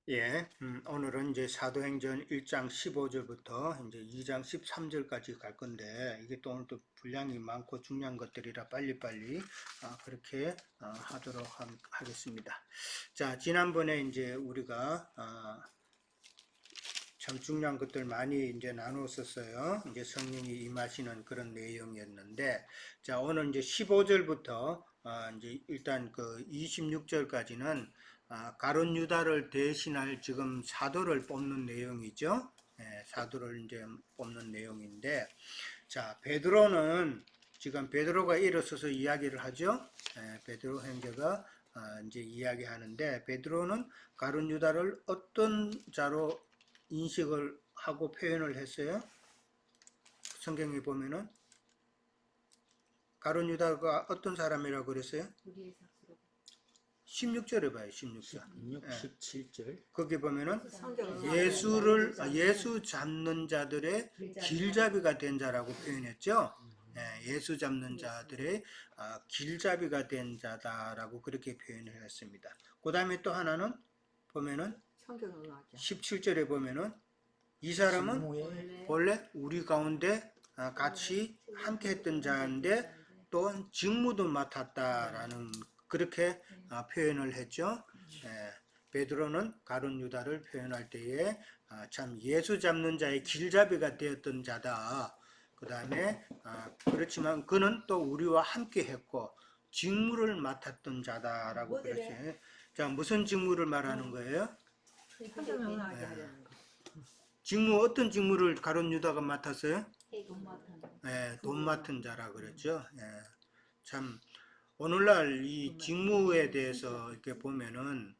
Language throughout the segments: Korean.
예, 오늘은 이제 사도행전 1장 15절부터 이제 2장 13절까지 갈 건데, 이게 또 오늘 또 분량이 많고 중요한 것들이라 빨리빨리 그렇게 하도록 하겠습니다. 자, 지난번에 이제 우리가 참 중요한 것들 많이 이제 나눴었어요. 이제 성령이 임하시는 그런 내용이었는데, 자, 오늘 이제 15절부터 이제 일단 그 26절까지는 가룟 유다를 대신할 지금 사도를 뽑는 내용이죠. 예, 사도를 이제 뽑는 내용인데, 자, 베드로는 지금 베드로가 일어서서 이야기를 하죠. 예, 베드로 행제가 이제 이야기하는데, 베드로는 가룟 유다를 어떤 자로 인식을 하고 표현을 했어요. 성경에 보면은 가룟 유다가 어떤 사람이라고 그랬어요? 16절에 봐요. 16절. 16, 17절. 거기 보면은 예수를 예수 잡는 자들의 길잡이가 된 자라고 표현했죠. 예수 잡는 자들의 길잡이가 된 자다라고 그렇게 표현을 했습니다. 그 다음에 또 하나는 보면은 17절에 보면은 이 사람은 원래 우리 가운데 같이 함께 했던 자인데 또 직무도 맡았다라는 그렇게 표현을 했죠. 베드로는 가룟 유다를 표현할 때에 참 예수 잡는 자의 길잡이가 되었던 자다. 그 다음에 그렇지만 그는 또 우리와 함께 했고 직무를 맡았던 자다라고 그랬어요. 자, 무슨 직무를 말하는 거예요? 직무, 어떤 직무를 가룟 유다가 맡았어요? 돈 맡은 자라 그랬죠. 참 오늘날 이 직무에 대해서 이렇게 보면은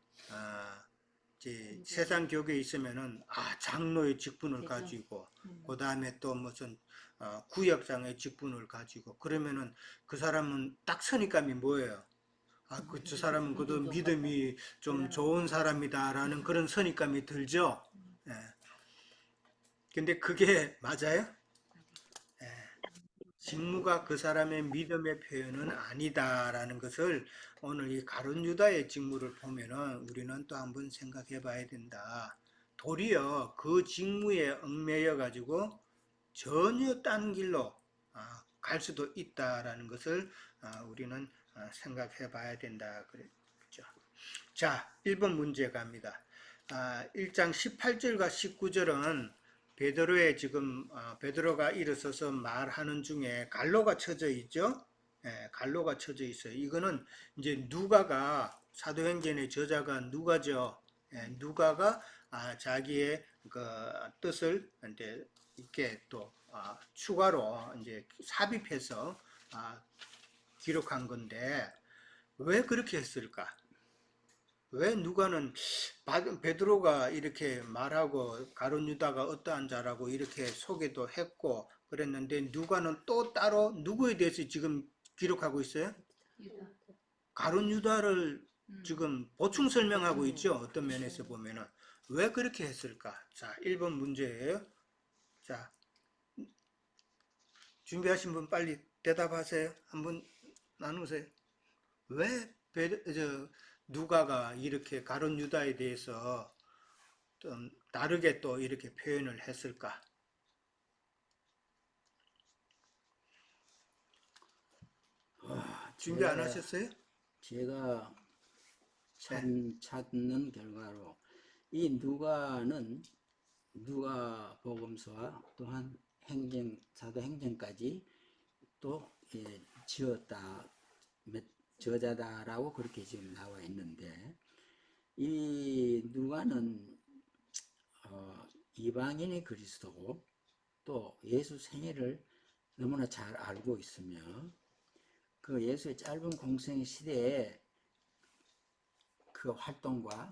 이제 세상 교계에 있으면은 장로의 직분을 가지고 그 다음에 또 무슨 구역장의 직분을 가지고 그러면은 그 사람은 딱 선입감이 뭐예요? 저 사람은 그래도 믿음이 좀 좋은 사람이다라는 그런 선입감이 들죠. 예. 근데 그게 맞아요? 직무가 그 사람의 믿음의 표현은 아니다라는 것을 오늘 이 가룟 유다의 직무를 보면은 우리는 또 한번 생각해 봐야 된다. 도리어 그 직무에 얽매여 가지고 전혀 딴 길로 갈 수도 있다라는 것을 우리는 생각해 봐야 된다 그랬죠. 자, 1번 문제 갑니다. 1장 18절과 19절은 베드로의 지금 베드로가 일어서서 말하는 중에 갈로가 쳐져 있죠. 갈로가 쳐져 있어요. 이거는 이제 누가가 사도행전의 저자가 누가죠. 누가가 자기의 그 뜻을 이제 이렇게 또 추가로 이제 삽입해서 기록한 건데 왜 그렇게 했을까? 왜 누가는 베드로가 이렇게 말하고 가룟 유다가 어떠한 자라고 이렇게 소개도 했고 그랬는데 누가는 또 따로 누구에 대해서 지금 기록하고 있어요? 가룟 유다를 지금 보충 설명하고 있죠. 어떤 면에서 보면은 왜 그렇게 했을까? 자, 1번 문제예요. 자, 준비하신 분 빨리 대답하세요. 한번 나누세요. 왜 누가가 이렇게 가룟 유다에 대해서 좀 다르게 또 이렇게 표현을 했을까? 준비 안 하셨어요? 제가 찾는 결과로 이 누가는 누가복음서와 또한 사도행전까지 또 지었다, 저자다라고 그렇게 지금 나와 있는데 이 누가는 이방인의 그리스도고 또 예수 생애를 너무나 잘 알고 있으며 그 예수의 짧은 공생 시대에 그 활동과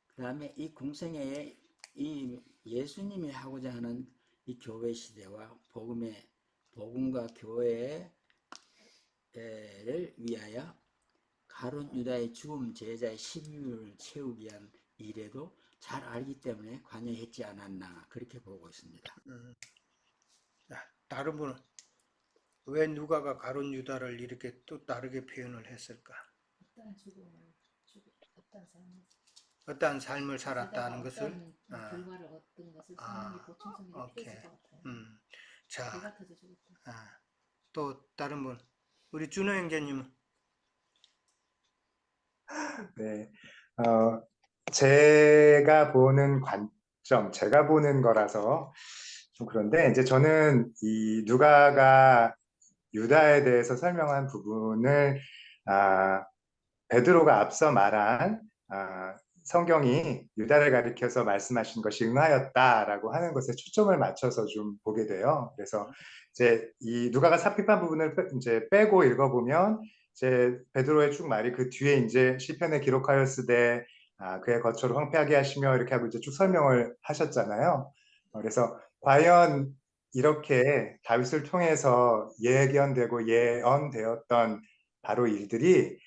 그 다음에 이 공생애에 이 예수님이 하고자 하는 이 교회 시대와 복음과 교회를 위하여 가룟 유다의 죽음 제자의 12를 채우기 위한 일에도 잘 알기 때문에 관여했지 않았나 그렇게 보고 있습니다. 다른 분은 왜 누가가 가룟 유다를 이렇게 또 다르게 표현을 했을까? 어떤 죽음을 어떤 사람 어떠한 삶을 살았다는 게다가 것을 어떤 어, 결과를 얻은 것을 성령이 보충 성령이 오케이. 피해줄 것 같아요. 자, 배가 터져 죽었다. 또 다른 분, 우리 준호 형제님은 네. 어, 제가 보는 관점, 제가 보는 거라서 좀 그런데 이제 저는 이 누가가 유다에 대해서 설명한 부분을 아, 베드로가 앞서 말한 성경이 유다를 가리켜서 말씀하신 것이 응하였다라고 하는 것에 초점을 맞춰서 좀 보게 돼요. 그래서 이제 이 누가가 삽입한 부분을 이제 빼고 읽어보면 이제 베드로의 쭉 말이 그 뒤에 이제 시편에 기록하였으되 그의 거처를 황폐하게 하시며 이렇게 하고 이제 쭉 설명을 하셨잖아요. 그래서 과연 이렇게 다윗을 통해서 예견되고 예언되었던 바로 일들이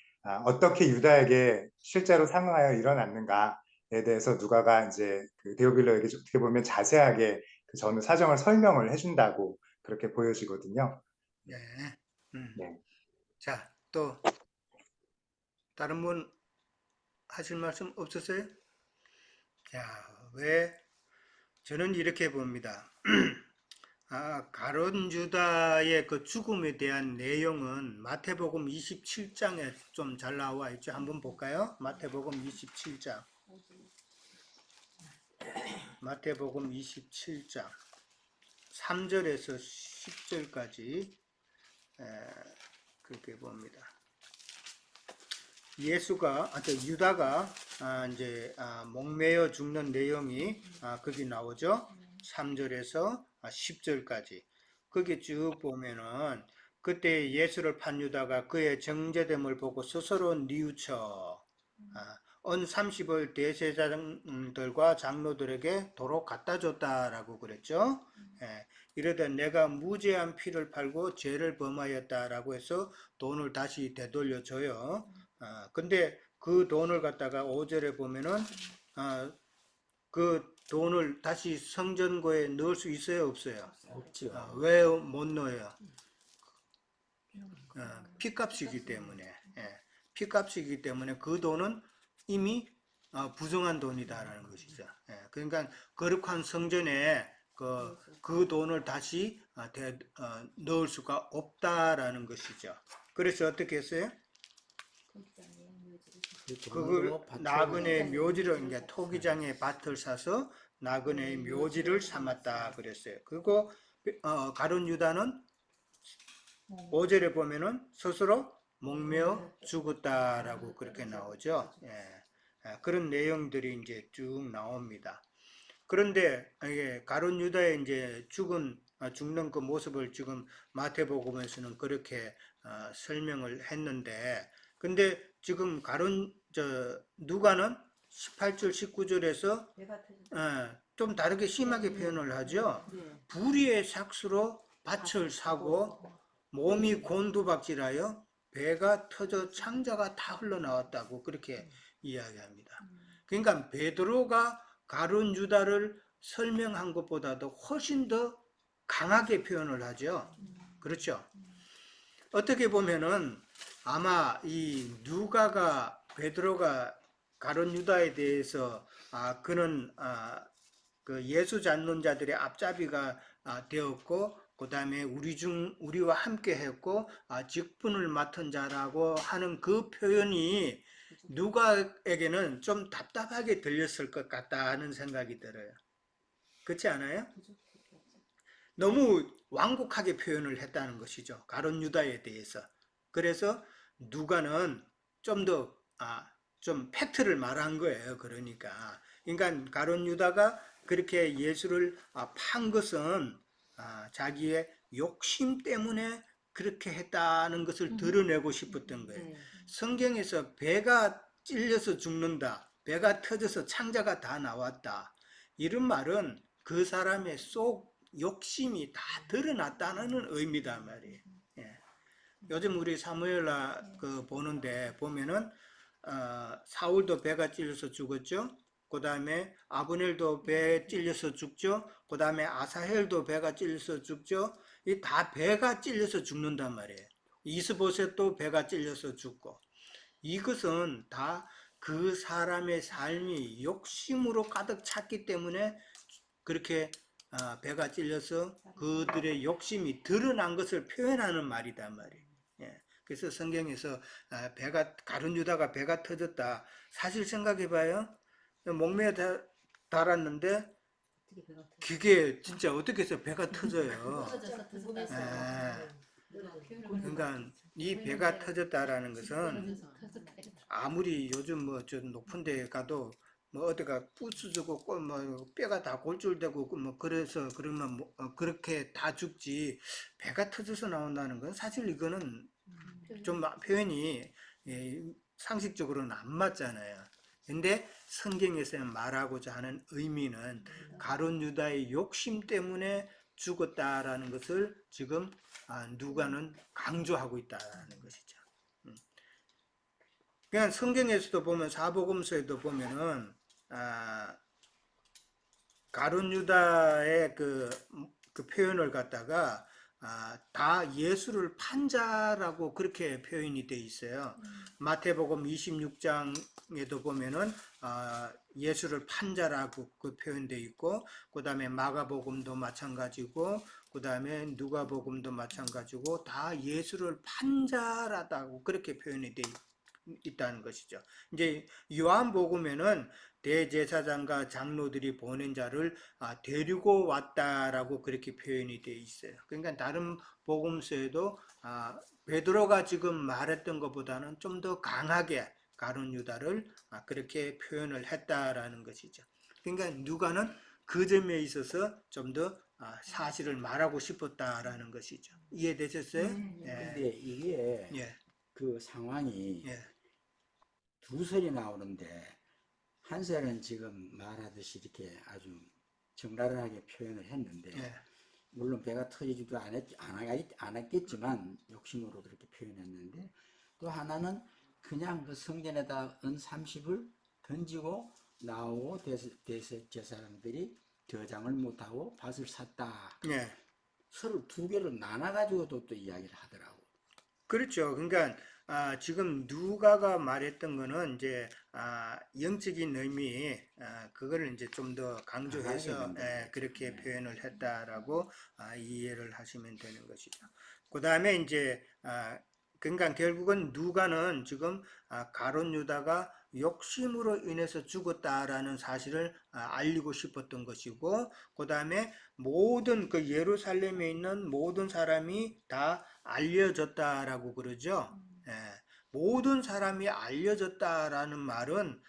어떻게 유다에게 실제로 상응하여 일어났는가에 대해서 누가가 이제 그 데오빌로에게 어떻게 보면 자세하게 그 전후 사정을 설명을 해준다고 그렇게 보여지거든요. 네. 네. 자, 또 다른 분 하실 말씀 없으세요? 자, 왜 저는 이렇게 봅니다. 가룟 유다의 그 죽음에 대한 내용은 마태복음 27장에 좀 잘 나와 있죠. 한번 볼까요? 마태복음 27장. 마태복음 27장 3절에서 10절까지 그렇게 봅니다. 유다가 이제 목매어 죽는 내용이 거기 나오죠. 3절에서 10절까지. 거기 쭉 보면은 그때 예수를 판 유다가 그의 정죄됨을 보고 스스로 뉘우쳐 은 30을 대제사장들과 장로들에게 도로 갖다 줬다라고 그랬죠. 이러다 내가 무죄한 피를 팔고 죄를 범하였다라고 해서 돈을 다시 되돌려 줘요. 근데 그 돈을 갖다가 5절에 보면은 그 돈을 다시 성전고에 넣을 수 있어요, 없어요? 없죠. 왜 못 넣어요? 피값이기 때문에. 피값이기 때문에 그 돈은 이미 부정한 돈이다라는 것이죠. 그러니까 거룩한 성전에 그 돈을 다시 넣을 수가 없다라는 것이죠. 그래서 어떻게 했어요? 그걸 나그네의 묘지를, 그러니까 토기장의 밭을 사서 나그네의 묘지를 삼았다 그랬어요. 그리고 가룟 유다는 5절에 보면은 스스로 목매어 죽었다라고 그렇게 나오죠. 그런 내용들이 이제 쭉 나옵니다. 그런데 가룟 유다의 이제 죽는 그 모습을 지금 마태복음에서는 그렇게 설명을 했는데, 근데 지금 누가는 18절 19절에서 좀 다르게 심하게 표현을 하죠. 불의의 삭수로 밭을 사고 몸이 곤두박질하여 배가 터져 창자가 다 흘러나왔다고 그렇게 이야기합니다. 그러니까 베드로가 가룟 유다를 설명한 것보다도 훨씬 더 강하게 표현을 하죠. 그렇죠? 어떻게 보면은 아마 이 베드로가 가룟 유다에 대해서 그는 그 예수 잡는 자들의 앞잡이가 되었고, 그 다음에 우리와 함께 했고, 직분을 맡은 자라고 하는 그 표현이 누가에게는 좀 답답하게 들렸을 것 같다는 생각이 들어요. 그렇지 않아요? 너무 완곡하게 표현을 했다는 것이죠. 가룟 유다에 대해서. 그래서 누가는 좀 더, 좀 팩트를 말한 거예요. 그러니까 가룟 유다가 그렇게 예수를 판 것은 자기의 욕심 때문에 그렇게 했다는 것을 드러내고 싶었던 거예요. 성경에서 배가 찔려서 죽는다, 배가 터져서 창자가 다 나왔다, 이런 말은 그 사람의 속 욕심이 다 드러났다는 의미다 말이에요. 요즘 우리 사무엘라 보는데 보면은 사울도 배가 찔려서 죽었죠. 그 다음에 아브넬도 배에 찔려서 죽죠. 그 다음에 아사헬도 배가 찔려서 죽죠. 이 다 배가 찔려서 죽는단 말이에요. 이스보셋도 배가 찔려서 죽고, 이것은 다 그 사람의 삶이 욕심으로 가득 찼기 때문에 그렇게 배가 찔려서 그들의 욕심이 드러난 것을 표현하는 말이다 말이에요. 예. 그래서 성경에서 가룟 유다가 배가 터졌다. 사실 생각해봐요. 목매어 달았는데 어떻게 배가 터져? 그게 진짜 어떻게 해서 배가 터져요. 터져서 궁금해서. 그러니까 이 배가 터졌다라는 것은 아무리 요즘 뭐 저 높은 데 가도 뭐 어디가 부스지고 뭐 뼈가 다 골절되고 뭐 그래서 그러면 그렇게 다 죽지 배가 터져서 나온다는 건 사실 이거는 좀 표현이 상식적으로는 안 맞잖아요. 근데 성경에서 말하고자 하는 의미는 가룟 유다의 욕심 때문에 죽었다라는 것을 지금 누가는 강조하고 있다는 것이죠. 그냥 성경에서도 보면 사복음서에도 보면은 가룟 유다의 그 표현을 갖다가 다 예수를 판 자라고 그렇게 표현이 돼 있어요. 마태복음 26장에도 보면은 예수를 판 자라고 그 표현돼 있고, 그 다음에 마가복음도 마찬가지고, 그 다음에 누가복음도 마찬가지고 다 예수를 판 자라다고 그렇게 표현이 돼 있다는 것이죠. 이제 요한복음에는 대제사장과 장로들이 보낸 자를 데리고 왔다라고 그렇게 표현이 되어 있어요. 그러니까 다른 복음서에도 베드로가 지금 말했던 것보다는 좀 더 강하게 가룟 유다를 그렇게 표현을 했다라는 것이죠. 그러니까 누가는 그 점에 있어서 좀 더 사실을 말하고 싶었다라는 것이죠. 이해되셨어요? 근데 이게 예. 그 상황이 예. 두 설이 나오는데 한 설은 지금 말하듯이 이렇게 아주 적나라하게 표현을 했는데 예. 물론 배가 터지지도 않았겠지만 욕심으로 그렇게 표현했는데, 또 하나는 그냥 그 성전에다 은 30을 던지고 나오고 대제사장들이 저장을 못하고 밭을 샀다. 예. 서로 두 개로 나눠가지고도 또 이야기를 하더라고. 그렇죠. 그러니까 지금 누가가 말했던 거는 이제 영적인 의미 그거를 이제 좀 더 강조해서 그렇게 표현을 했다라고 이해를 하시면 되는 것이죠. 그 다음에 이제 그러니까 결국은 누가는 지금 가룟 유다가 욕심으로 인해서 죽었다라는 사실을 알리고 싶었던 것이고, 그 다음에 모든 그 예루살렘에 있는 모든 사람이 다 알려졌다라고 그러죠. 예, 모든 사람이 알려졌다라는 말은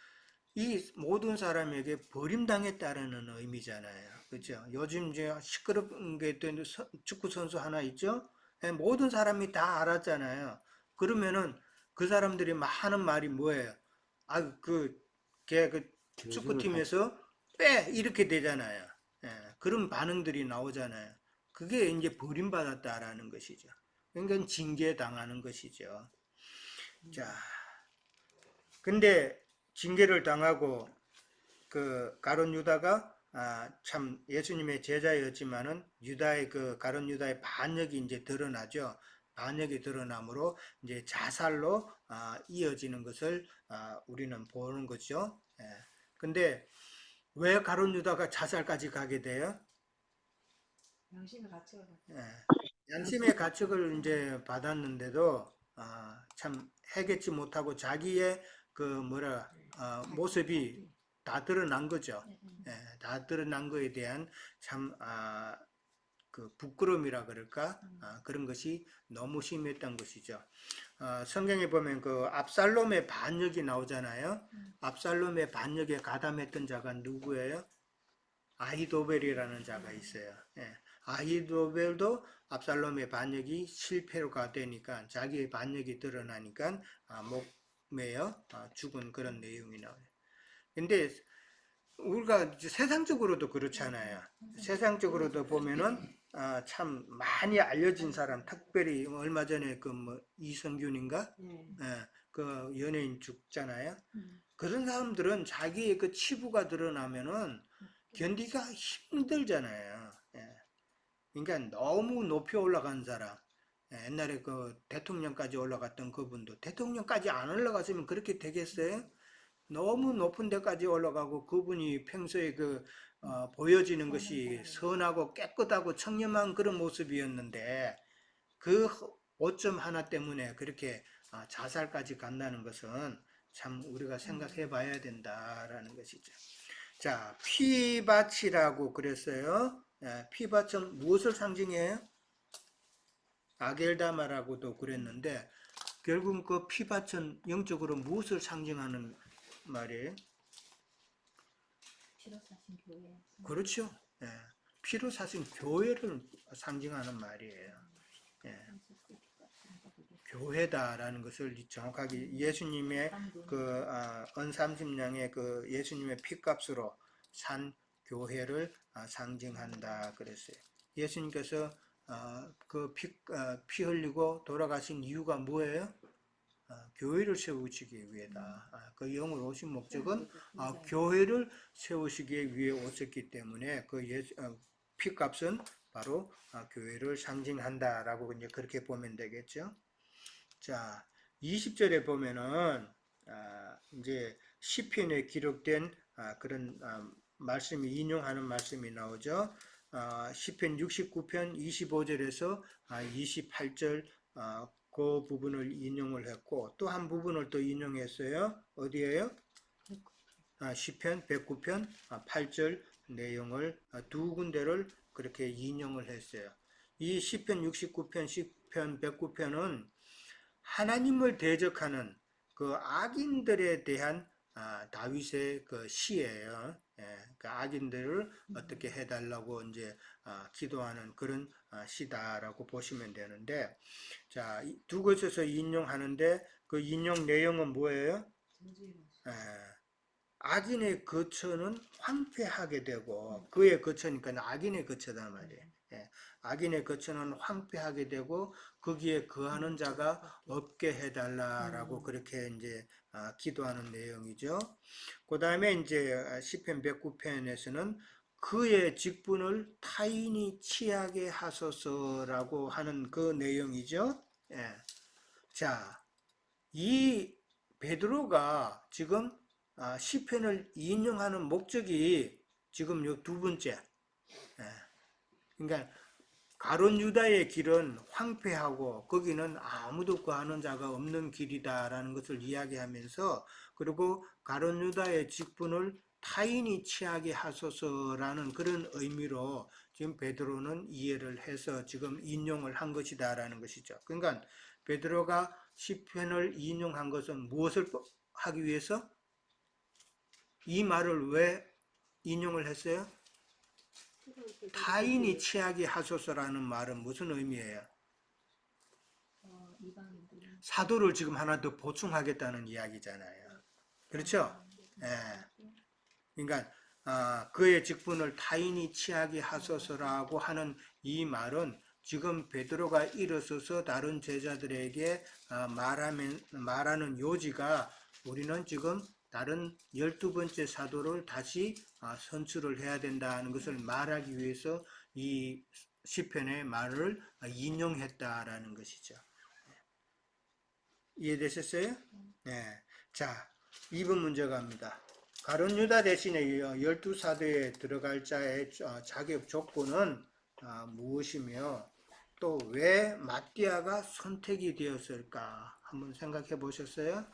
이 모든 사람에게 버림당했다라는 의미잖아요. 그렇죠? 요즘 이제 시끄럽게 했던 축구 선수 하나 있죠? 예, 모든 사람이 다 알았잖아요. 그러면은 그 사람들이 하는 말이 뭐예요? 걔 그 축구팀에서 빼! 이렇게 되잖아요. 예, 그런 반응들이 나오잖아요. 그게 이제 버림받았다라는 것이죠. 그러니까 징계당하는 것이죠. 자, 근데 징계를 당하고 그 가룟 유다가 참 예수님의 제자였지만은 유다의 그 가룟 유다의 반역이 이제 드러나죠. 반역이 드러나므로 이제 자살로 이어지는 것을 우리는 보는 거죠. 예. 근데 왜 가룟 유다가 자살까지 가게 돼요? 양심의 가책을 받. 양심의 가책을 이제 받았는데도 참 해결치 못하고 자기의 그 모습이 다 드러난 거죠. 다 드러난 거에 대한 참 그 부끄러움이라 그럴까 그런 것이 너무 심했던 것이죠. 성경에 보면 그 압살롬의 반역이 나오잖아요. 압살롬의 반역에 가담했던 자가 누구예요? 아히도벨이라는 자가 있어요. 아히도벨도 압살롬의 반역이 실패가 되니까 자기의 반역이 드러나니까 목매어 죽은 그런 내용이 나와요. 근데 우리가 세상적으로도 그렇잖아요. 세상적으로도 보면은 참 많이 알려진 사람, 특별히 얼마 전에 그 이성균인가 그 연예인 죽잖아요. 그런 사람들은 자기의 그 치부가 드러나면은 견디기가 힘들잖아요. 그러니까 너무 높이 올라간 사람, 옛날에 그 대통령까지 올라갔던 그분도 대통령까지 안 올라갔으면 그렇게 되겠어요? 너무 높은 데까지 올라가고 그분이 평소에 보여지는 것이 선하고 깨끗하고 청렴한 그런 모습이었는데 그 오점 하나 때문에 그렇게 자살까지 간다는 것은 참 우리가 생각해 봐야 된다라는 것이죠. 자, 피밭이라고 그랬어요. 피밭은 무엇을 상징해요? 아겔다마라고도 그랬는데 결국 그 피밭은 영적으로 무엇을 상징하는 말이에요? 피로 사신 교회. 그렇죠. 예. 피로 사신 교회를 상징하는 말이에요. 예. 교회다라는 것을 정확하게 예수님의 언삼십냥의 그 예수님의 피값으로 산 교회를 상징한다 그랬어요. 예수님께서 피 흘리고 돌아가신 이유가 뭐예요? 교회를 세우시기 위해다. 그 영으로 오신 목적은 교회를 세우시기 위해 오셨기 때문에 피값은 바로 교회를 상징한다라고 이제 그렇게 보면 되겠죠. 자, 20절에 보면은 이제 시편에 기록된 그런 말씀이 인용하는 말씀이 나오죠. 시편 69편 25절에서 28절 그 부분을 인용을 했고 또 한 부분을 또 인용했어요. 어디에요? 시편 109편 8절 내용을 두 군데를 그렇게 인용을 했어요. 이 시편 69편, 시편 109편은 하나님을 대적하는 그 악인들에 대한 다윗의 그 시예요. 그 악인들을 어떻게 해달라고 이제 기도하는 그런 시다라고 보시면 되는데, 자, 두 곳에서 인용하는데 그 인용 내용은 뭐예요? 악인의 거처는 황폐하게 되고 그의 거처니까 악인의 거처단 말이에요. 악인의 거처는 황폐하게 되고 거기에 거하는 자가 없게 해달라라고 그렇게 이제 기도하는 내용이죠. 그 다음에 이제 시편 109편에서는 그의 직분을 타인이 취하게 하소서라고 하는 그 내용이죠. 자, 이 베드로가 지금 시편을 인용하는 목적이 지금 요 두 번째. 그러니까 가룟 유다의 길은 황폐하고 거기는 아무도 구하는 자가 없는 길이다라는 것을 이야기하면서 그리고 가룟 유다의 직분을 타인이 취하게 하소서라는 그런 의미로 지금 베드로는 이해를 해서 지금 인용을 한 것이다라는 것이죠. 그러니까 베드로가 시편을 인용한 것은 무엇을 하기 위해서? 이 말을 왜 인용을 했어요? 타인이 취하게 하소서라는 말은 무슨 의미예요? 사도를 지금 하나 더 보충하겠다는 이야기잖아요. 그렇죠? 그러니까 그의 직분을 타인이 취하게 하소서라고 하는 이 말은 지금 베드로가 일어서서 다른 제자들에게 말하는 요지가 우리는 지금 다른 12번째 사도를 다시 선출을 해야 된다는 것을 말하기 위해서 이 시편의 말을 인용했다라는 것이죠. 이해되셨어요? 네. 자, 2번 문제 갑니다. 가룟 유다 대신에 12사도에 들어갈 자의 자격 조건은 무엇이며 또 왜 마띠아가 선택이 되었을까? 한번 생각해 보셨어요?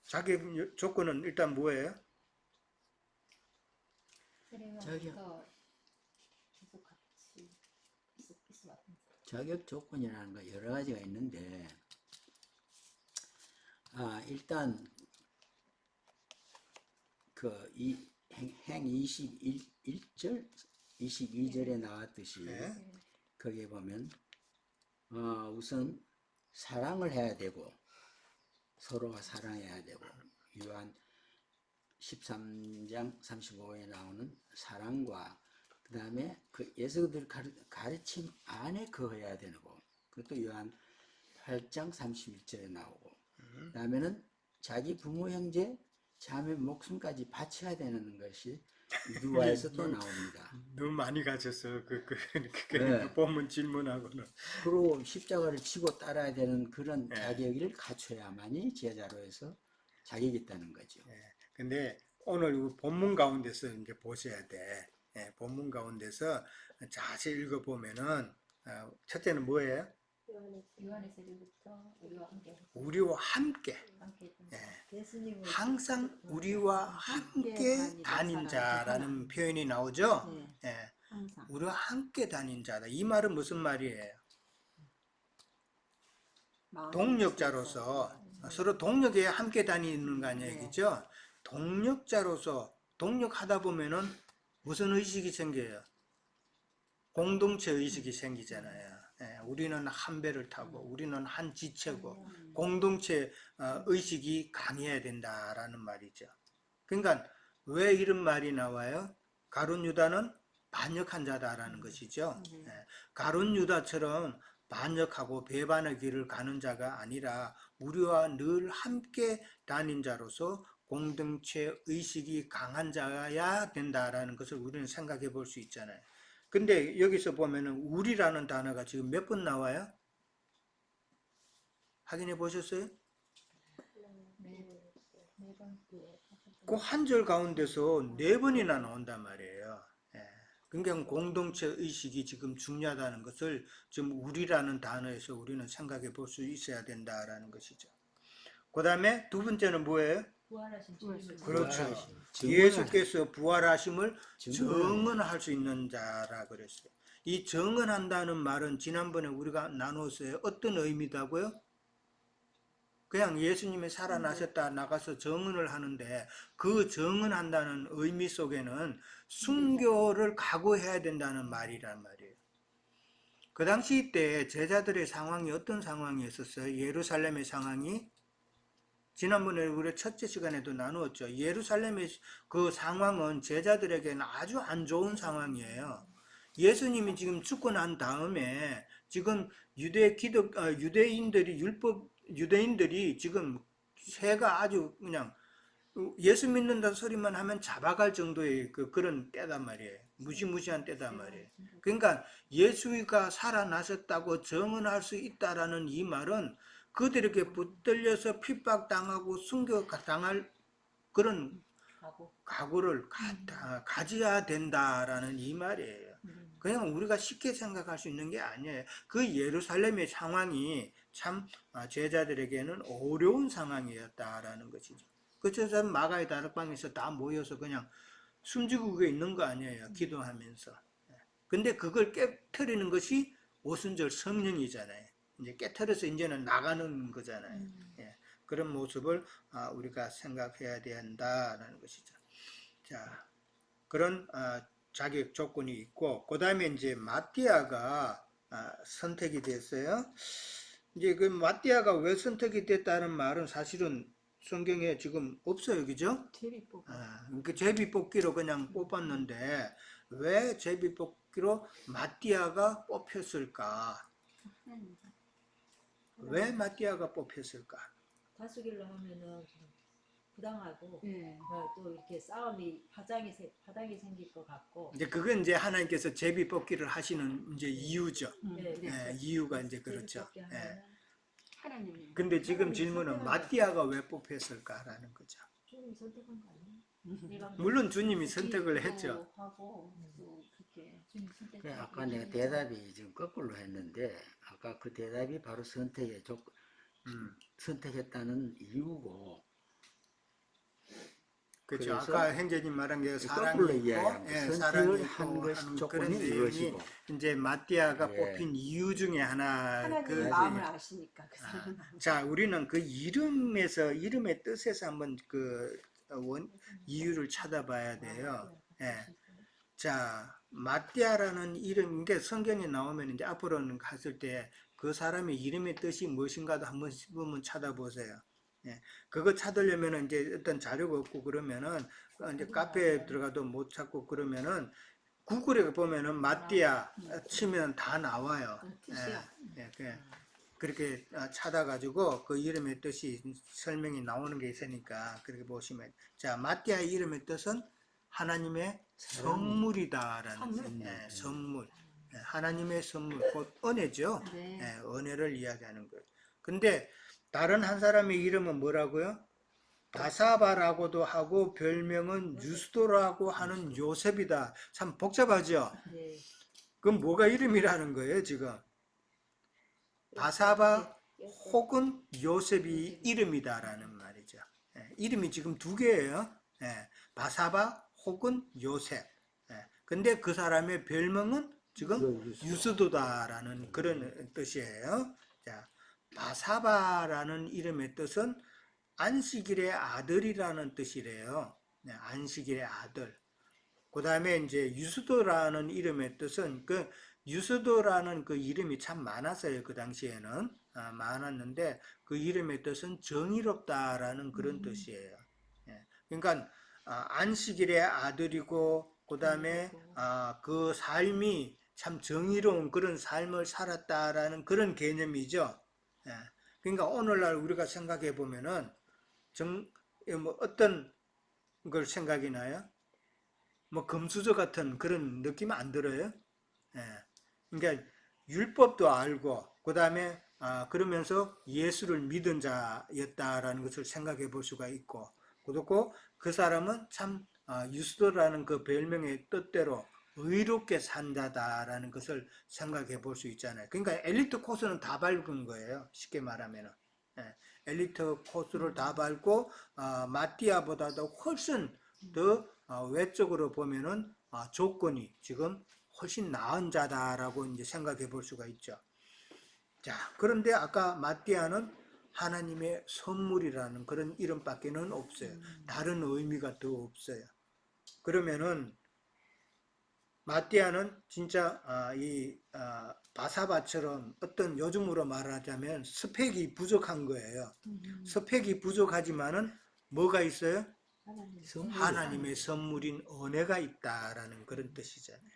자격 조건은 일단 뭐예요? 자격 조건이라는 거 여러 가지가 있는데 일단 그 행 21절 22절에 나왔듯이 거기에 보면 우선 사랑을 해야 되고 서로가 사랑해야 되고 요한 13장 35에 나오는 사랑과 그 다음에 그 예수들 가르침 안에 거해야 되고 그것도 요한 8장 31절에 나오고 그 다음에는 자기 부모 형제 자매 목숨까지 바쳐야 되는 것이 누가에서 또 나옵니다. 너무 많이 가졌어요. 네. 본문 질문하고는. 그리고 십자가를 지고 따라야 되는 그런 자격을 갖춰야만이 제자로에서 자격이 있다는 거죠. 근데 오늘 이 본문 가운데서 이제 보셔야 돼. 본문 가운데서 자세히 읽어보면은 첫째는 뭐예요? 요한에서 1부터 우리와 함께 우리와 함께. 함께 예. 항상 우리와 함께 다닌 자라는 표현이 나오죠. 네. 예. 항상 우리와 함께 다닌 자다. 이 말은 무슨 말이에요? 동력자로서 서로 동력에 함께 다니는 거 아니에요, 그죠? 동력자로서 동력하다 보면은 무슨 의식이 생겨요? 공동체 의식이 생기잖아요. 우리는 한 배를 타고 우리는 한 지체고 공동체 의식이 강해야 된다라는 말이죠. 그러니까 왜 이런 말이 나와요? 가룟 유다는 반역한 자다라는 것이죠. 가룟 유다처럼 반역하고 배반의 길을 가는 자가 아니라 우리와 늘 함께 다닌 자로서 공동체 의식이 강한 자야 된다라는 것을 우리는 생각해 볼 수 있잖아요. 근데 여기서 보면은 우리라는 단어가 지금 몇 번 나와요? 확인해 보셨어요? 네 번째 그 한 절 가운데서 4번이나 나온단 말이에요. 그러니까 공동체 의식이 지금 중요하다는 것을 지금 우리라는 단어에서 우리는 생각해 볼 수 있어야 된다라는 것이죠. 그 다음에 두 번째는 뭐예요? 부활하신 주님을 그렇죠. 증언을 예수께서 부활하심을 증언을 증언할 수 있는 자라 그랬어요. 이 증언한다는 말은 지난번에 우리가 나눴어요. 어떤 의미다고요? 그냥 예수님이 살아나셨다 나가서 증언을 하는데 그 증언한다는 의미 속에는 순교를 각오해야 된다는 말이란 말이에요. 그 당시 때 제자들의 상황이 어떤 상황이었었어요? 예루살렘의 상황이 지난번에 우리 첫째 시간에도 나누었죠. 예루살렘의 그 상황은 제자들에게는 아주 안 좋은 상황이에요. 예수님이 지금 죽고 난 다음에 지금 유대인들이 지금 새가 아주 그냥 예수 믿는다는 소리만 하면 잡아갈 정도의 그런 때단 말이에요. 무시무시한 때단 말이에요. 그러니까 예수가 살아나셨다고 증언할 수 있다라는 이 말은 그들에게 붙들려서 핍박당하고 순교당할 그런 각오를 가져야 된다라는 이 말이에요. 그냥 우리가 쉽게 생각할 수 있는 게 아니에요. 그 예루살렘의 상황이 참 제자들에게는 어려운 상황이었다라는 것이죠. 그 제자 마가의 다락방에서 다 모여서 그냥 숨지고 있는 거 아니에요. 기도하면서. 근데 그걸 깨트리는 것이 오순절 성령이잖아요. 이제 깨트려서 이제는 나가는 거잖아요. 그런 모습을 우리가 생각해야 된다라는 것이죠. 자, 그런 자격 조건이 있고, 그 다음에 이제 마띠아가 선택이 됐어요. 이제 그 마띠아가 왜 선택이 됐다는 말은 사실은 성경에 지금 없어요, 그죠? 그 제비뽑기로 그냥 뽑았는데 왜 제비뽑기로 마띠아가 뽑혔을까? 왜 마띠아가 뽑혔을까? 다수결로 하면은 부당하고 또 이렇게 싸움이 파장이 생길 것 같고 이제 그건 이제 하나님께서 제비뽑기를 하시는 이제 이유죠. 이유가 이제 그렇죠. 하나님 근데 지금 질문은 마띠아가 왜 뽑혔을까라는 거죠. 주님이 선택한 거 아니에요? 물론 주님이 선택을 했죠. 하고 또 그렇게 주님 선택. 그래, 아까 내가 대답이 지금 거꾸로 했는데 아까 그 대답이 바로 선택했다는 이유고. 그렇죠. 그래서 아까 형제님 말한 게 사랑이 거꾸로 있고, 이야기하면 사랑이 선택을 한 있고 것이 하는 조건이 그런 내용이 이것이고. 이제 마띠아가 예. 뽑힌 이유 중에 하나. 하나님의 마음을 아시니까 그 사람은 자, 우리는 그 이름의 뜻에서 한번 이유를 찾아봐야 돼요. 자, 마띠아라는 이름, 게 성경에 나오면 이제 앞으로는 갔을 때 그 사람의 이름의 뜻이 무엇인가도 한번 찾아보세요. 그거 찾으려면 이제 어떤 자료가 없고 그러면은 이제 카페에 들어가도 못 찾고 그러면은 구글에 보면은 마띠아 치면 다 나와요. 그렇게 찾아가지고 그 이름의 뜻이 설명이 나오는 게 있으니까 그렇게 보시면 자 마띠아의 이름의 뜻은 하나님의 선물이다라는 선물. 하나님의 선물, 곧 은혜죠. 은혜를 이야기하는 거예요. 근데 다른 한 사람의 이름은 뭐라고요? 바사바라고도 하고 별명은 유스도라고 하는 요셉이다. 참 복잡하죠? 네. 그럼 뭐가 이름이라는 거예요, 지금? 바사바 혹은 요셉이 이름이다라는 말이죠. 예, 이름이 지금 두 개예요. 예, 바사바 혹은 요셉. 예, 근데 그 사람의 별명은 지금 유스도다라는 그런 뜻이에요. 자, 바사바라는 이름의 뜻은 안식일의 아들이라는 뜻이래요. 네, 안식일의 아들. 그 다음에 이제 유스도라는 이름의 뜻은 그 유스도라는 그 이름이 참 많았어요. 그 당시에는 많았는데 그 이름의 뜻은 정의롭다라는 그런 뜻이에요. 예, 그러니까 안식일의 아들이고 그 다음에 그 삶이 참 정의로운 그런 삶을 살았다라는 그런 개념이죠. 예, 그러니까 오늘날 우리가 생각해 보면은 뭐 어떤 걸 생각이 나요? 뭐 금수저 같은 그런 느낌 안 들어요? 예. 그러니까 율법도 알고 그 다음에 그러면서 예수를 믿은 자였다라는 것을 생각해 볼 수가 있고 그렇고 그 사람은 참 유스도라는 그 별명의 뜻대로 의롭게 산 자다라는 것을 생각해 볼 수 있잖아요. 그러니까 엘리트 코스는 다 밟은 거예요. 쉽게 말하면은. 예. 엘리트 코스를 다 밟고 마띠아보다도 훨씬 더 외적으로 보면은 조건이 지금 훨씬 나은 자다라고 이제 생각해 볼 수가 있죠. 자, 그런데 아까 마띠아는 하나님의 선물이라는 그런 이름밖에는 없어요. 다른 의미가 더 없어요. 그러면은 마띠아는 진짜 이 바사바처럼 어떤 요즘으로 말하자면 스펙이 부족한 거예요. 스펙이 부족하지만은 뭐가 있어요? 하나님의 선물인 은혜가 있다라는 그런 뜻이잖아요.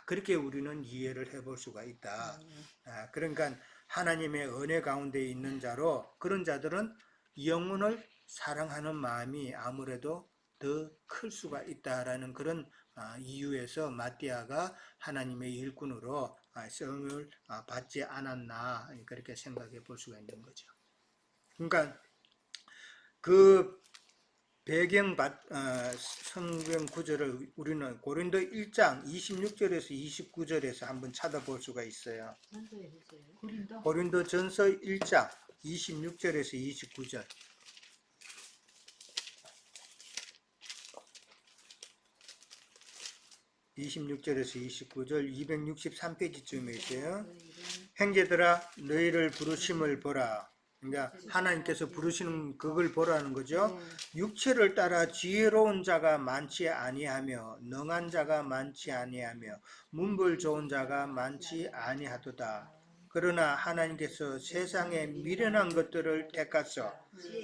그렇게 우리는 이해를 해볼 수가 있다. 그러니까 하나님의 은혜 가운데 있는 자로 그런 자들은 영혼을 사랑하는 마음이 아무래도 더 클 수가 있다라는 그런 이유에서 마띠아가 하나님의 일꾼으로 성을 받지 않았나 그렇게 생각해 볼 수가 있는 거죠. 그러니까 그 성경 구절을 우리는 고린도 1장 26절에서 29절에서 한번 찾아볼 수가 있어요. 고린도 전서 1장 26절에서 29절. 26절에서 29절 263페이지쯤에 있어요. 형제들아 너희를 부르심을 보라. 그러니까 하나님께서 부르시는 그걸 보라는 거죠. 육체를 따라 지혜로운 자가 많지 아니하며 능한 자가 많지 아니하며 문벌 좋은 자가 많지 아니하도다. 그러나 하나님께서 세상에 미련한 것들을 택하사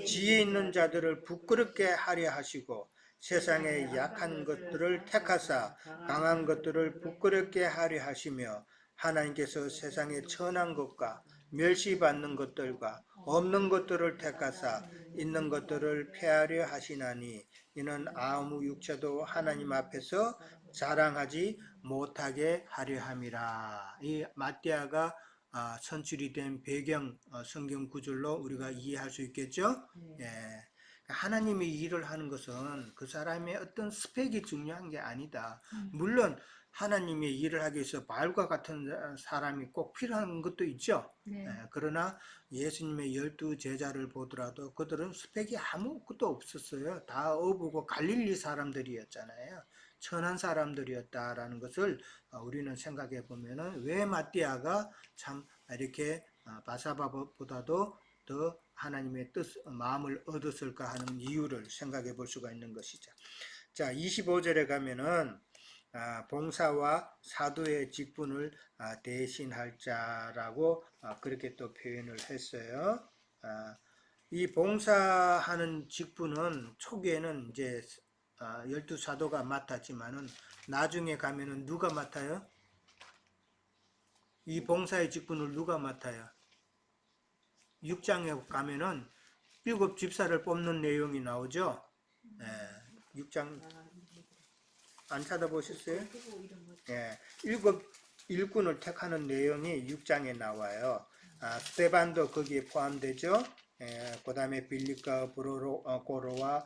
지혜 있는 자들을 부끄럽게 하려 하시고 세상에 약한 것들을 택하사 강한 것들을 부끄럽게 하려 하시며 하나님께서 세상에 천한 것과 멸시받는 것들과 없는 것들을 택하사 있는 것들을 폐하려 하시나니 이는 아무 육체도 하나님 앞에서 자랑하지 못하게 하려 함이라. 이 마띠아가 선출이 된 배경 성경 구절로 우리가 이해할 수 있겠죠? 예. 하나님이 일을 하는 것은 그 사람의 어떤 스펙이 중요한 게 아니다. 물론 하나님의 일을 하기 위해서 바울과 같은 사람이 꼭 필요한 것도 있죠. 그러나 예수님의 12 제자를 보더라도 그들은 스펙이 아무것도 없었어요. 다 어부고 갈릴리 사람들이었잖아요. 천한 사람들이었다라는 것을 우리는 생각해 보면은 왜 마띠아가 참 이렇게 바사바보다도 더 하나님의 마음을 얻었을까 하는 이유를 생각해 볼 수가 있는 것이죠. 자, 25절에 가면은 봉사와 사도의 직분을 대신할 자라고 그렇게 또 표현을 했어요. 이 봉사하는 직분은 초기에는 이제 12사도가 맡았지만은 나중에 가면은 누가 맡아요? 이 봉사의 직분을 누가 맡아요? 6장에 가면은 7 집사를 뽑는 내용이 나오죠. 6장 안 찾아보셨어요? 7 일꾼을 택하는 내용이 6장에 나와요. 스테반도 거기에 포함되죠. 그다음에 빌립과 고로와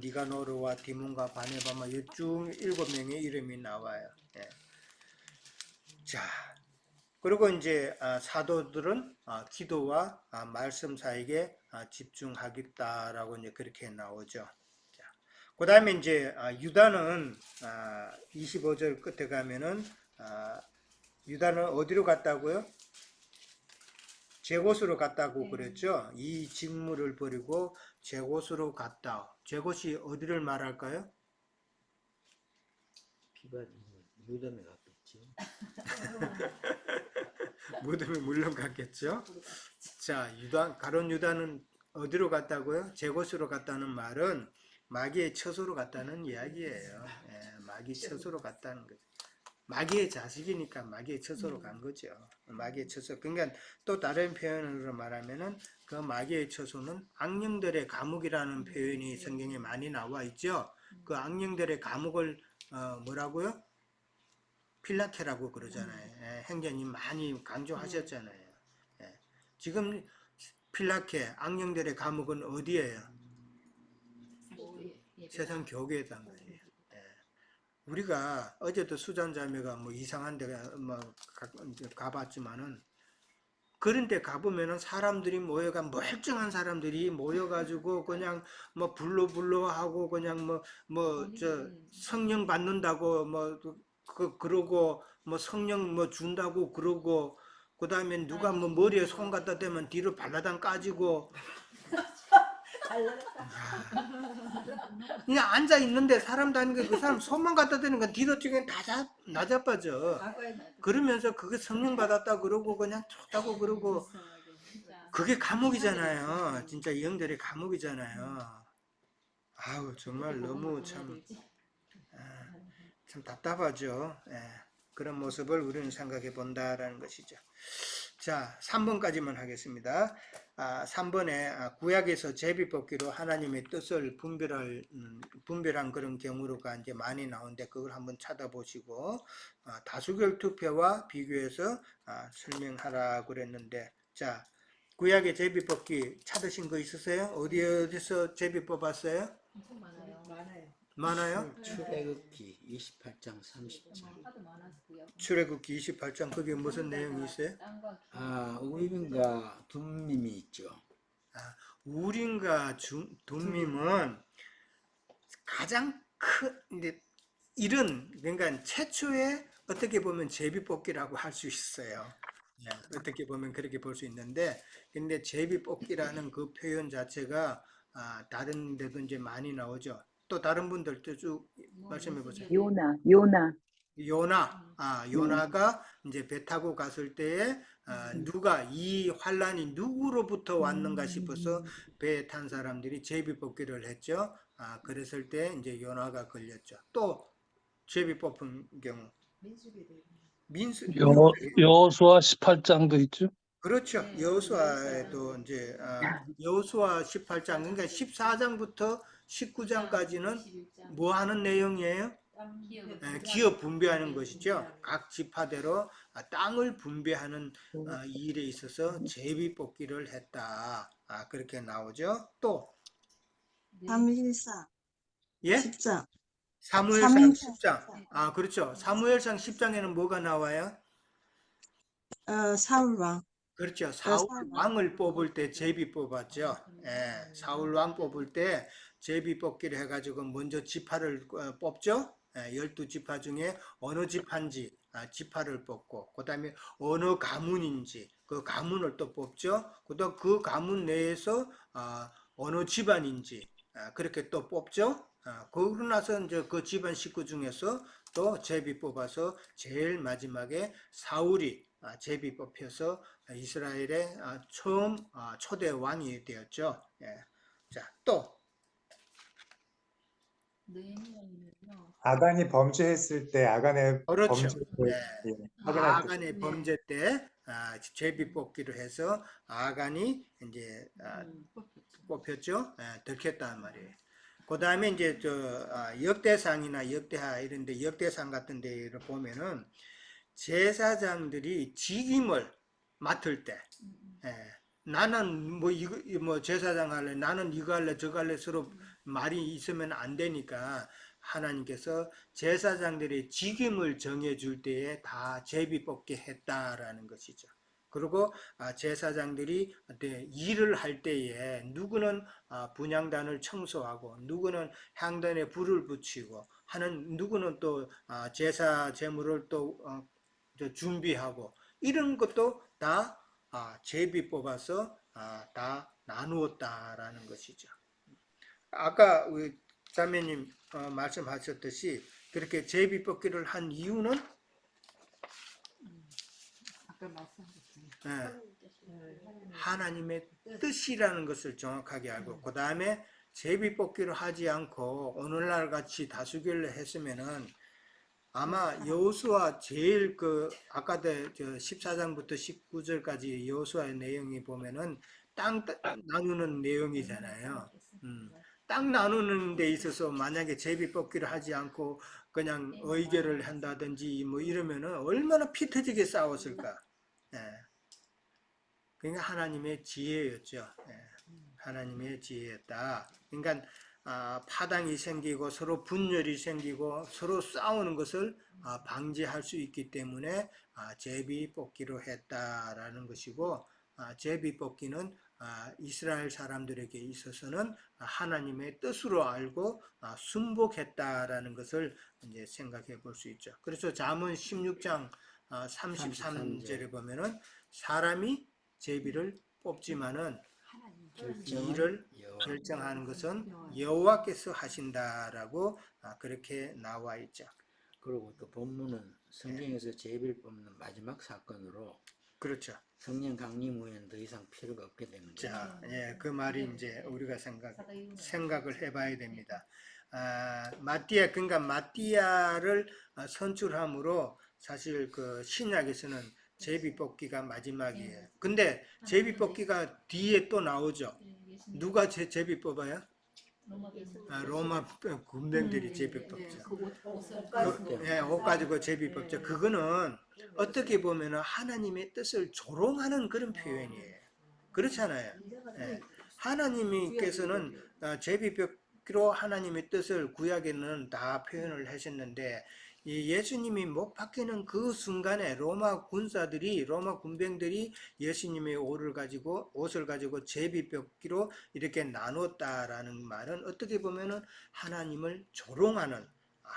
니가노르와 디몬과 바네바 이쭉 7명의 이름이 나와요. 예. 자, 그리고 이제 사도들은 기도와 말씀 사이에 집중하겠다라고 이제 그렇게 나오죠. 그 다음에 이제 유다는 25절 끝에 가면은 유다는 어디로 갔다고요? 제 곳으로 갔다고 그랬죠. 이 직무를 버리고 제 곳으로 갔다. 제 곳이 어디를 말할까요? 비가 무덤에 갔겠지. 무덤에 물론 갔겠죠. 자, 가룟 유다는 어디로 갔다고요? 제 곳으로 갔다는 말은 마귀의 처소로 갔다는 이야기예요. 예, 마귀 처소로 갔다는 거죠. 마귀의 자식이니까 마귀의 처소로 간 거죠. 마귀의 처소. 그러니까 또 다른 표현으로 말하면은 그 마귀의 처소는 악령들의 감옥이라는 표현이 성경에 많이 나와 있죠. 그 악령들의 감옥을 뭐라고요? 필라케라고 그러잖아요. 예, 행자님 많이 강조하셨잖아요. 예, 지금 필라케 악령들의 감옥은 어디예요? 세상 교계단 말이에요. 예. 우리가 어제도 수잔자매가 뭐 이상한 데 가봤지만은 그런 데 가보면은 사람들이 모여가 멀쩡한 사람들이 모여가지고 그냥 뭐 불로 하고 그냥 저 성령 받는다고 그러고 뭐 성령 뭐 준다고 그러고 그 다음에 누가 뭐 머리에 손 갖다 대면 뒤로 발라당 까지고 그냥 앉아 있는데 사람 다니는 그 사람 손만 갖다 대는 건 뒤로 뛰면 다 나자빠져. 그러면서 그게 성령 받았다 그러고 그냥 좋다고 그러고 그게 감옥이잖아요. 진짜 영들의 감옥이잖아요. 아우 정말 너무 참 답답하죠. 예. 그런 모습을 우리는 생각해 본다라는 것이죠. 자, 3번까지만 하겠습니다. 3번에 구약에서 제비뽑기로 하나님의 뜻을 분별한 그런 경우가 이제 많이 나오는데 그걸 한번 찾아보시고 다수결 투표와 비교해서 설명하라 그랬는데 자, 구약의 제비뽑기 찾으신 거 있으세요? 어디서 제비 뽑았어요? 엄청 많아요. 많아요? 출애굽기 28장 30절. 하도 많았고요. 출애굽기 28장 그게 무슨 내용이 있어요? 우림과 둠밈이 있죠. 우림과 둠밈은 가장 큰 이런 그러니까 최초의 어떻게 보면 제비뽑기라고 할 수 있어요. 예, 어떻게 보면 그렇게 볼 수 있는데 근데 제비뽑기라는 그 표현 자체가 다른 데도 이제 많이 나오죠. 또 다른 분들도 쭉 말씀해 보세요. 요나가 이제 배 타고 갔을 때에 누가 이 환란이 누구로부터 왔는가 싶어서 배에 탄 사람들이 제비 뽑기를 했죠. 그랬을 때 이제 요나가 걸렸죠. 또 제비 뽑은 경우 여호수아 18장도 있죠. 그렇죠. 네, 여호수아에도 이제 여호수아 18장 그러니까 14장부터 19장까지는 뭐 하는 내용이에요? 기업 분배하는 것이죠. 각 지파대로 땅을 분배하는 이 일에 있어서 제비 뽑기를 했다. 그렇게 나오죠. 또 사무엘상 예? 10장. 사무엘상 사무엘상 10장. 그렇죠. 사무엘상 10장에는 뭐가 나와요? 사울 왕. 그렇죠. 사울 왕을 뽑을 때 제비 뽑았죠. 예, 사울 왕 뽑을 때 제비 뽑기를 해가지고 먼저 지파를 뽑죠. 12지파 중에 어느 지파인지 지파를 뽑고 그 다음에 어느 가문인지 그 가문을 또 뽑죠. 그다음 그 가문 내에서 어느 집안인지 그렇게 또 뽑죠. 그러고 나서 이제 그 집안 식구 중에서 또 제비 뽑아서 제일 마지막에 사울이 제비 뽑혀서 이스라엘의 처음 초대 왕이 되었죠. 예. 자, 또 아간이 범죄했을 때 아간의 그렇죠. 범죄를 예. 확인할 때 아간의 범죄 때 제비 뽑기를 해서 아간이 이제 뽑혔죠. 들켰단 말이에요. 그 다음에 이제 역대상이나 역대하 이런데 역대상 같은 데를 보면은 제사장들이 직임을 맡을 때 나는 뭐 이거 뭐 제사장 할래, 나는 이거 할래, 저거 할래 서로 말이 있으면 안 되니까 하나님께서 제사장들의 직임을 정해줄 때에 다 제비 뽑게 했다라는 것이죠. 그리고 제사장들이 일을 할 때에 누구는 분향단을 청소하고 누구는 향단에 불을 붙이고 하는 누구는 또 제사 제물을 또 준비하고 이런 것도 다 제비 뽑아서 다 나누었다라는 것이죠. 아까 우리 자매님 말씀하셨듯이 그렇게 제비 뽑기를 한 이유는 아까 말씀하셨습니다. 하나님의 뜻이라는 것을 정확하게 알고 그 다음에 제비 뽑기를 하지 않고 오늘날 같이 다수결로 했으면은 아마 여호수아 제일 아까도 14장부터 19절까지 여호수아의 내용이 보면은 땅 나누는 내용이잖아요. 땅 나누는 데 있어서 만약에 제비 뽑기를 하지 않고 그냥 의결을 한다든지 뭐 이러면은 얼마나 피 터지게 싸웠을까. 예. 그러니까 하나님의 지혜였죠. 예. 하나님의 지혜였다. 그러니까 파당이 생기고 서로 분열이 생기고 서로 싸우는 것을 방지할 수 있기 때문에 제비 뽑기로 했다라는 것이고 제비 뽑기는 이스라엘 사람들에게 있어서는 하나님의 뜻으로 알고 순복했다라는 것을 이제 생각해 볼 수 있죠. 그래서 잠언 16장 33절에 보면은 사람이 제비를 뽑지만은 일을 결정하는 것은 여호와께서 하신다라고 그렇게 나와 있죠. 그리고 또 본문은 성경에서 제비를 뽑는 마지막 사건으로 그렇죠. 성령 강림 후에는 더 이상 필요가 없게 되는 거죠. 자, 그 말이 이제 우리가 생각을 해봐야 됩니다. 그러니까 마띠아를 선출함으로 사실 그 신약에서는 제비 뽑기가 마지막이에요. 근데 제비 뽑기가 뒤에 또 나오죠. 누가 제비 뽑아요? 로마 군병들이 제비 뽑죠. 옷 가지고 제비 뽑죠. 그거는 어떻게 보면 하나님의 뜻을 조롱하는 그런 표현이에요. 그렇잖아요. 하나님께서는 제비 뽑기로 하나님의 뜻을 구약에는 다 표현을 하셨는데 예수님이 못 박히는 그 순간에 로마 군병들이 예수님의 옷을 가지고 제비 뽑기로 이렇게 나눴다라는 말은 어떻게 보면은 하나님을 조롱하는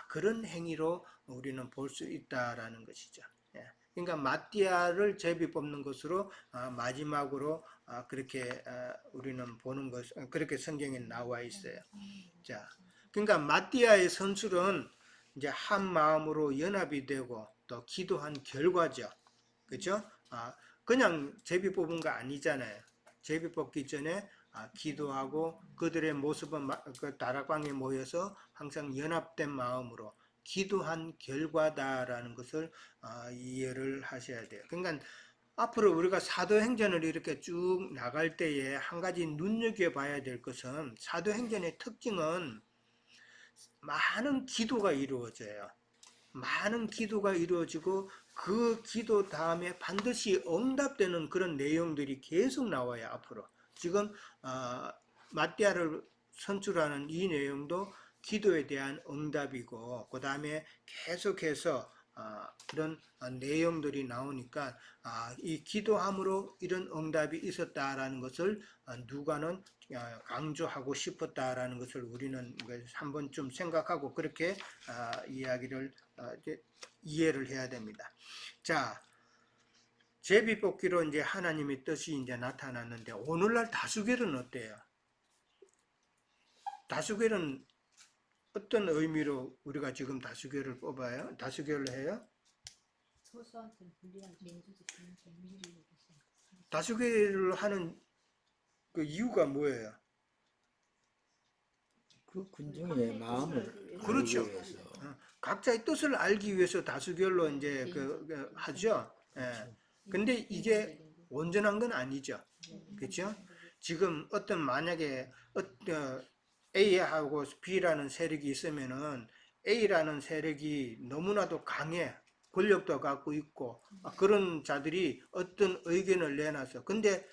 그런 행위로 우리는 볼 수 있다라는 것이죠. 그러니까 마띠아를 제비 뽑는 것으로 마지막으로 그렇게 우리는 보는 것, 그렇게 성경에 나와 있어요. 자, 그러니까 마띠아의 선출은 이제 한 마음으로 연합이 되고 또 기도한 결과죠. 그렇죠? 그냥 제비 뽑은 거 아니잖아요. 제비 뽑기 전에 기도하고 그들의 모습은 그 다락방에 모여서 항상 연합된 마음으로 기도한 결과다라는 것을 이해를 하셔야 돼요. 그러니까 앞으로 우리가 사도행전을 이렇게 쭉 나갈 때에 한 가지 눈여겨봐야 될 것은 사도행전의 특징은 많은 기도가 이루어져요. 많은 기도가 이루어지고 그 기도 다음에 반드시 응답되는 그런 내용들이 계속 나와요. 앞으로 지금 마띠아를 선출하는 이 내용도 기도에 대한 응답이고 그 다음에 계속해서 그런 내용들이 나오니까 이 기도함으로 이런 응답이 있었다라는 것을 누가는 강조하고 싶었다라는 것을 우리는 한 번쯤 생각하고 그렇게 이해를 해야 됩니다. 자, 제비 뽑기로 이제 하나님의 뜻이 이제 나타났는데 오늘날 다수결은 어때요? 다수결은 어떤 의미로 우리가 지금 다수결을 뽑아요? 다수결을 해요? 다수결을 하는 그 이유가 뭐예요? 그 군중의 마음을 그렇죠. 알기 위해서. 각자의 뜻을 알기 위해서 다수결로 이제 하죠. 근데 이게 온전한 건 아니죠. 그렇죠? 지금 만약에 A하고 B라는 세력이 있으면은 A라는 세력이 너무나도 강해. 권력도 갖고 있고 그런 자들이 어떤 의견을 내놨어. 근데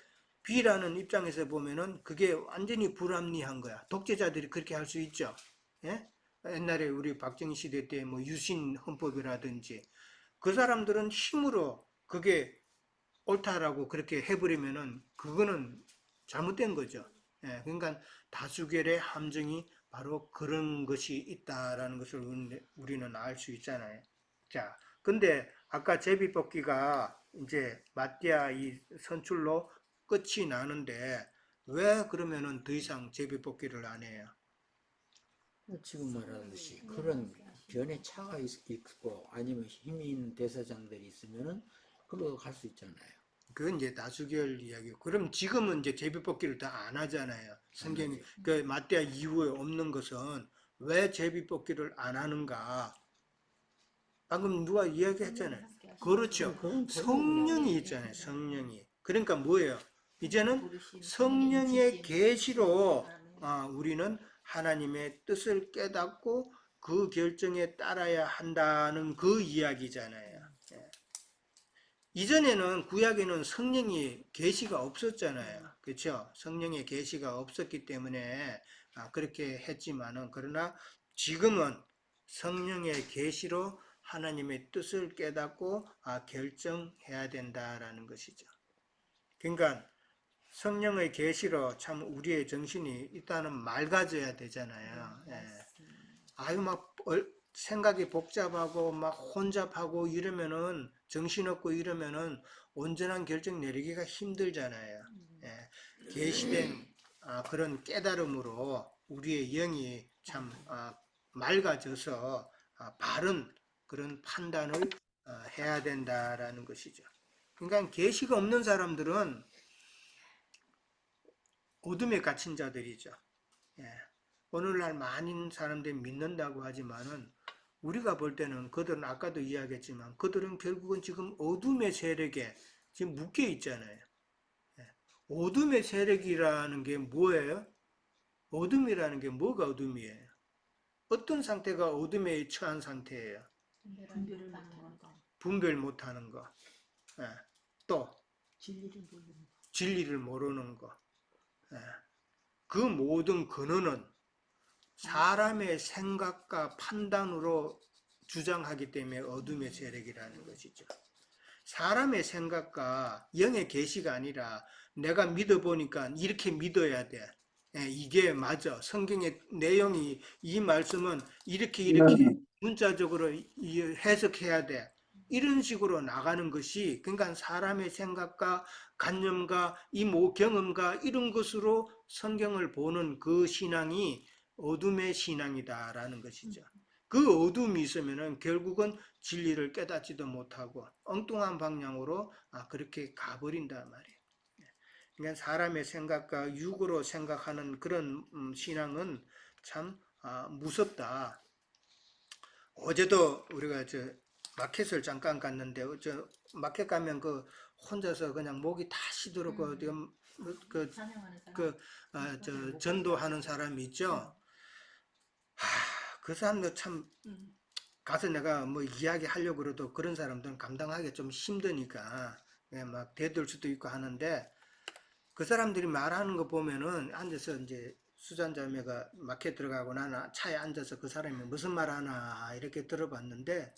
B라는 입장에서 보면은 그게 완전히 불합리한 거야. 독재자들이 그렇게 할 수 있죠. 예? 옛날에 우리 박정희 시대 때 뭐 유신 헌법이라든지 그 사람들은 힘으로 그게 옳다라고 그렇게 해버리면은 그거는 잘못된 거죠. 예, 그러니까 다수결의 함정이 바로 그런 것이 있다라는 것을 우리는 알 수 있잖아요. 자, 근데 아까 제비뽑기가 이제 마띠아 이 선출로 끝이 나는데 왜 그러면은 더 이상 제비뽑기를 안 해요? 지금 말하듯이 그런 변의 차가 있고 아니면 힘이 있는 대사장들이 있으면은 그걸로 갈 수 있잖아요. 그건 이제 다수결 이야기고 그럼 지금은 이제 제비뽑기를 다 안 하잖아요. 성경이 그 마띠아 이후에 없는 것은 왜 제비뽑기를 안 하는가? 방금 누가 이야기했잖아요. 그렇죠. 성령이 있잖아요. 성령이. 그러니까 뭐예요? 이제는 성령의 계시로 우리는 하나님의 뜻을 깨닫고 그 결정에 따라야 한다는 그 이야기잖아요. 예. 이전에는 구약에는 성령이 계시가 없었잖아요. 그렇죠? 성령의 계시가 없었기 때문에 그렇게 했지만은 그러나 지금은 성령의 계시로 하나님의 뜻을 깨닫고 결정해야 된다라는 것이죠. 그러니까 성령의 계시로 참 우리의 정신이 일단은 맑아져야 되잖아요. 예. 아유 막 생각이 복잡하고 막 혼잡하고 이러면은 정신없고 이러면은 온전한 결정 내리기가 힘들잖아요. 예. 계시된 그런 깨달음으로 우리의 영이 참 맑아져서 바른 그런 판단을 해야 된다라는 것이죠. 그러니까 계시가 없는 사람들은 어둠에 갇힌 자들이죠. 예. 오늘날 많은 사람들이 믿는다고 하지만은 우리가 볼 때는 그들은 아까도 이야기했지만 그들은 결국은 지금 어둠의 세력에 지금 묶여 있잖아요. 예. 어둠의 세력이라는 게 뭐예요? 어둠이라는 게 뭐가 어둠이에요? 어떤 상태가 어둠에 처한 상태예요? 분별을 못하는 거. 분별 못하는 거. 예. 또 진리를 모르는 거. 진리를 모르는 거. 예. 그 모든 근원은 사람의 생각과 판단으로 주장하기 때문에 어둠의 세력이라는 것이죠. 사람의 생각과 영의 계시가 아니라 내가 믿어보니까 이렇게 믿어야 돼. 예, 이게 맞아. 성경의 내용이 이 말씀은 이렇게 문자적으로 해석해야 돼. 이런 식으로 나가는 것이 그러니까 사람의 생각과 관념과 경험과 이런 것으로 성경을 보는 그 신앙이 어둠의 신앙이다라는 것이죠. 그 어둠이 있으면은 결국은 진리를 깨닫지도 못하고 엉뚱한 방향으로 그렇게 가버린단 말이에요. 그러니까 사람의 생각과 육으로 생각하는 그런 신앙은 참 무섭다. 어제도 우리가 마켓을 잠깐 갔는데 마켓 가면 그 혼자서 그냥 목이 다 시도록 전도하는 사람이 있죠. 그 사람도 참 가서 내가 뭐 이야기하려고 그래도 그런 사람들은 감당하기 좀 힘드니까 막 대들 수도 있고 하는데 그 사람들이 말하는 거 보면은 앉아서 이제 수잔자매가 마켓 들어가고 나나 차에 앉아서 그 사람이 무슨 말 하나 이렇게 들어봤는데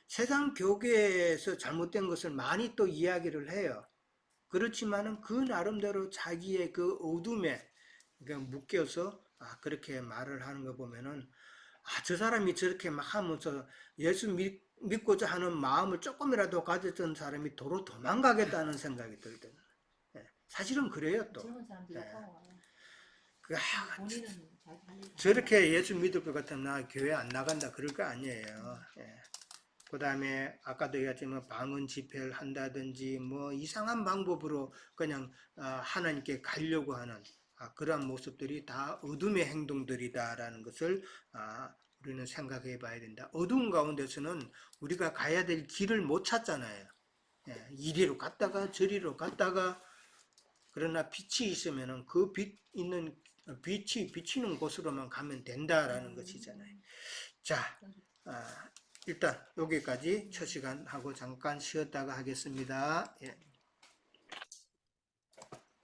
세상 교계에서 잘못된 것을 많이 또 이야기를 해요. 그렇지만은 그 나름대로 자기의 그 어둠에 묶여서 그렇게 말을 하는 거 보면은 저 사람이 저렇게 막 하면서 예수 믿고자 하는 마음을 조금이라도 가졌던 사람이 도로 도망가겠다는 생각이 들거든요. 사실은 그래요 또. 젊은 사람들이 따라와요. 본인은 자기 할 일. 저렇게 예수 믿을 것 같으면 나 교회 안 나간다 그럴 거 아니에요. 그 다음에 아까도 얘기했지만 방언 집회를 한다든지 뭐 이상한 방법으로 그냥 하나님께 가려고 하는 그러한 모습들이 다 어둠의 행동들이다라는 것을 우리는 생각해 봐야 된다. 어두운 가운데서는 우리가 가야 될 길을 못 찾잖아요. 이리로 갔다가 저리로 갔다가 그러나 빛이 있으면은 그 빛이 비치는 곳으로만 가면 된다라는 것이잖아요. 자, 일단 여기까지 첫 시간 하고 잠깐 쉬었다가 하겠습니다. 예.